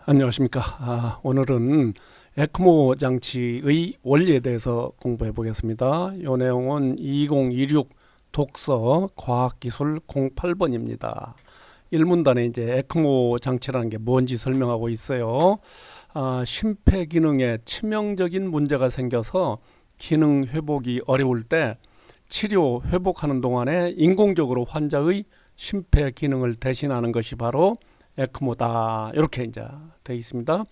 안녕하십니까. 오늘은 에크모 장치의 원리에 대해서 공부해 보겠습니다. 이 내용은 2026 독서 과학기술 08번입니다. 1문단에 이제 에크모 장치라는 게 뭔지 설명하고 있어요. 심폐기능에 치명적인 문제가 생겨서 기능 회복이 어려울 때 치료 회복하는 동안에 인공적으로 환자의 심폐기능을 대신하는 것이 바로 에크모다. 이렇게 이제 되어 있습니다.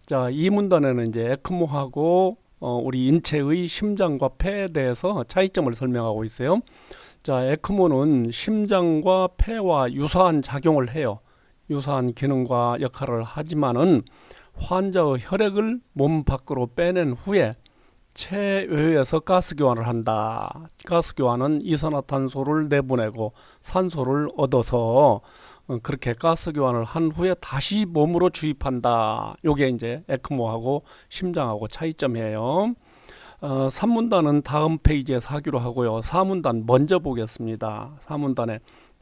자, 이 문단에는 이제 에크모하고 우리 인체의 심장과 폐에 대해서 차이점을 설명하고 있어요. 자, 에크모는 심장과 폐와 유사한 작용을 해요. 유사한 기능과 역할을 하지만은 환자의 혈액을 몸 밖으로 빼낸 후에 체외에서 가스 교환을 한다. 가스 교환은 이산화탄소를 내보내고 산소를 얻어서 그렇게 가스 교환을 한 후에 다시 몸으로 주입한다. 요게 이제 에크모하고 심장하고 차이점이에요. 3문단은 다음 페이지에 사기로 하고요. 4문단 먼저 보겠습니다. 4문단에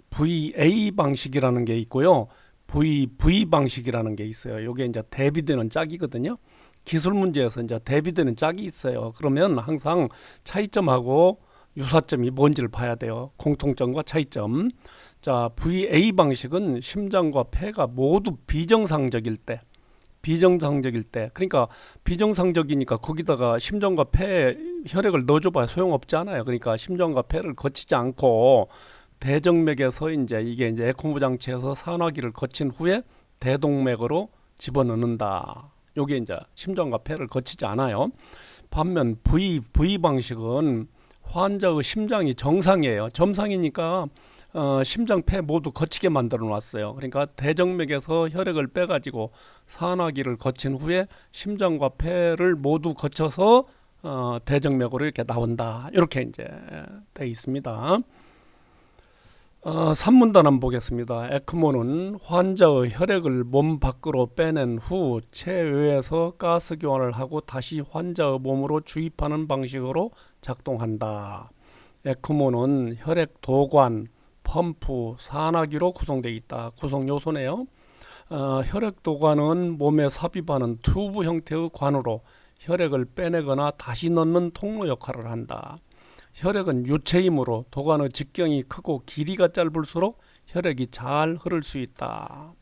VA 방식이라는 게 있고요. VV 방식이라는 게 있어요. 요게 이제 대비되는 짝이거든요. 기술 문제에서 이제 대비되는 짝이 있어요. 그러면 항상 차이점하고 유사점이 뭔지를 봐야 돼요. 공통점과 차이점. 자, VA 방식은 심장과 폐가 모두 비정상적일 때, 그러니까 비정상적이니까 거기다가 심장과 폐에 혈액을 넣어줘봐야 소용없지 않아요. 그러니까 심장과 폐를 거치지 않고 대정맥에서 이게 에크모 장치에서 산화기를 거친 후에 대동맥으로 집어넣는다. 요게 이제 심장과 폐를 거치지 않아요. 반면 V 방식은 환자의 심장이 정상이에요. 정상이니까 심장, 폐 모두 거치게 만들어 놨어요. 그러니까 대정맥에서 혈액을 빼가지고 산화기를 거친 후에 심장과 폐를 모두 거쳐서 대정맥으로 이렇게 나온다. 이렇게 이제 돼 있습니다. 3문단 한번 보겠습니다. 에크모는 환자의 혈액을 몸 밖으로 빼낸 후 체외에서 가스 교환을 하고 다시 환자의 몸으로 주입하는 방식으로 작동한다. 에크모는 혈액 도관, 펌프, 산화기로 구성되어 있다. 구성 요소네요. 혈액 도관은 몸에 삽입하는 튜브 형태의 관으로 혈액을 빼내거나 다시 넣는 통로 역할을 한다. 혈액은 유체이므로 도관의 직경이 크고 길이가 짧을수록 혈액이 잘 흐를 수 있다.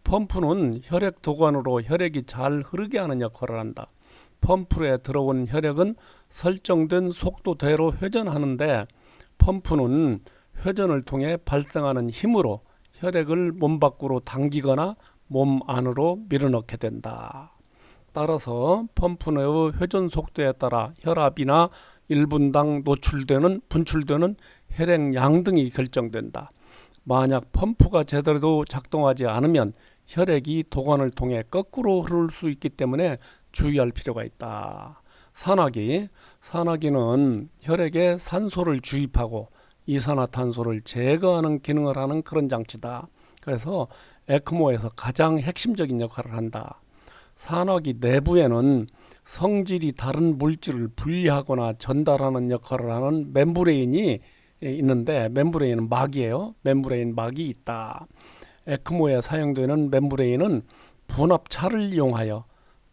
펌프는 혈액 도관으로 혈액이 잘 흐르게 하는 역할을 한다. 펌프에 들어온 혈액은 설정된 속도대로 회전하는데 펌프는 회전을 통해 발생하는 힘으로 혈액을 몸 밖으로 당기거나 몸 안으로 밀어넣게 된다. 따라서 펌프 내의 회전 속도에 따라 혈압이나 1분당 분출되는 혈액량 등이 결정된다. 만약 펌프가 제대로 작동하지 않으면 혈액이 도관을 통해 거꾸로 흐를 수 있기 때문에 주의할 필요가 있다. 산화기는 혈액에 산소를 주입하고 이산화탄소를 제거하는 기능을 하는 그런 장치다. 그래서 에크모에서 가장 핵심적인 역할을 한다. 산화기 내부에는 성질이 다른 물질을 분리하거나 전달하는 역할을 하는 멤브레인이 있는데 멤브레인은 막이에요. 멤브레인 막이 있다. 에크모에 사용되는 멤브레인은 분압차를 이용하여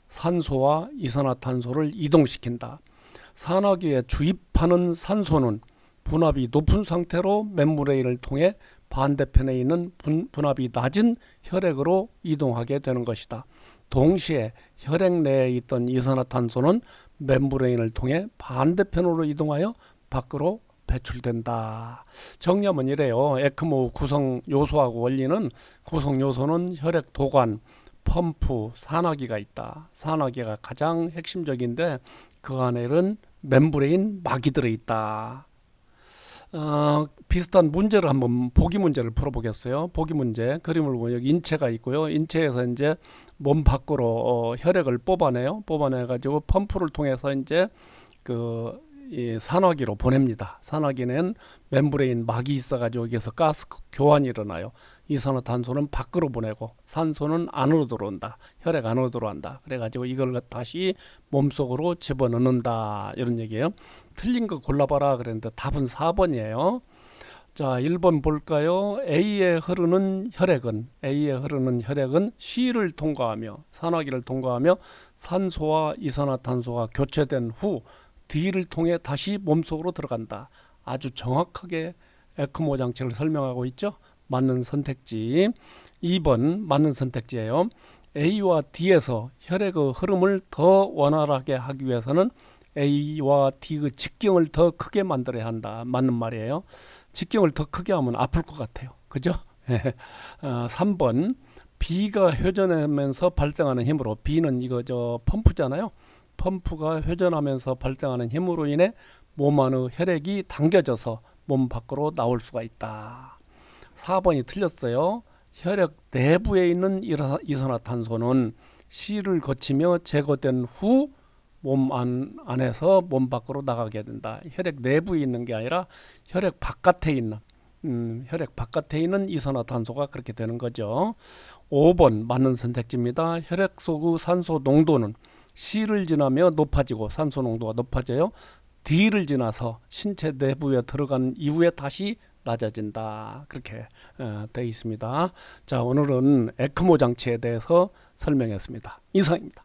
산소와 이산화탄소를 이동시킨다. 산화기에 주입하는 산소는 분압이 높은 상태로 멤브레인을 통해 반대편에 있는 분압이 낮은 혈액으로 이동하게 되는 것이다. 동시에 혈액 내에 있던 이산화탄소는 멤브레인을 통해 반대편으로 이동하여 밖으로 배출된다. 정리하면 이래요. 에크모 구성 요소하고 원리는 구성 요소는 혈액 도관, 펌프, 산화기가 있다. 산화기가 가장 핵심적인데 그 안에는 멤브레인 막이 들어있다. 비슷한 문제를 한번 보기 문제를 풀어보겠어요. 보기 문제 그림을 보면 여기 인체가 있고요. 인체에서 이제 몸 밖으로 혈액을 뽑아내 가지고 펌프를 통해서 이제 이 산화기로 보냅니다. 산화기는 멤브레인 막이 있어가지고 여기서 가스 교환이 일어나요. 이산화탄소는 밖으로 보내고 산소는 안으로 들어온다. 혈액 안으로 들어온다. 그래가지고 이걸 다시 몸속으로 집어넣는다. 이런 얘기예요. 틀린 거 골라봐라 그랬는데 답은 4번이에요. 자, 1번 볼까요? A에 흐르는 혈액은 C를 통과하며 산화기를 통과하며 산소와 이산화탄소가 교체된 후 D를 통해 다시 몸속으로 들어간다. 아주 정확하게 에크모 장치를 설명하고 있죠. 맞는 선택지. 2번 맞는 선택지예요. A와 D에서 혈액의 흐름을 더 원활하게 하기 위해서는 A와 D의 직경을 더 크게 만들어야 한다. 맞는 말이에요. 직경을 더 크게 하면 아플 것 같아요. 그죠? 3번 B가 회전하면서 발생하는 힘으로, B는 이거 펌프잖아요. 펌프가 회전하면서 발생하는 힘으로 인해 몸 안의 혈액이 당겨져서 몸 밖으로 나올 수가 있다. 4번이 틀렸어요. 혈액 내부에 있는 이산화탄소는 C를 거치며 제거된 후 몸 안에서 몸 밖으로 나가게 된다. 혈액 내부에 있는 게 아니라 혈액 바깥에 있는 이산화탄소가 그렇게 되는 거죠. 5번 맞는 선택지입니다. 혈액 속의 산소 농도는 C를 지나며 높아지고 산소 농도가 높아져요. D를 지나서 신체 내부에 들어간 이후에 다시 낮아진다. 그렇게 되어 있습니다. 자, 오늘은 에크모 장치에 대해서 설명했습니다. 이상입니다.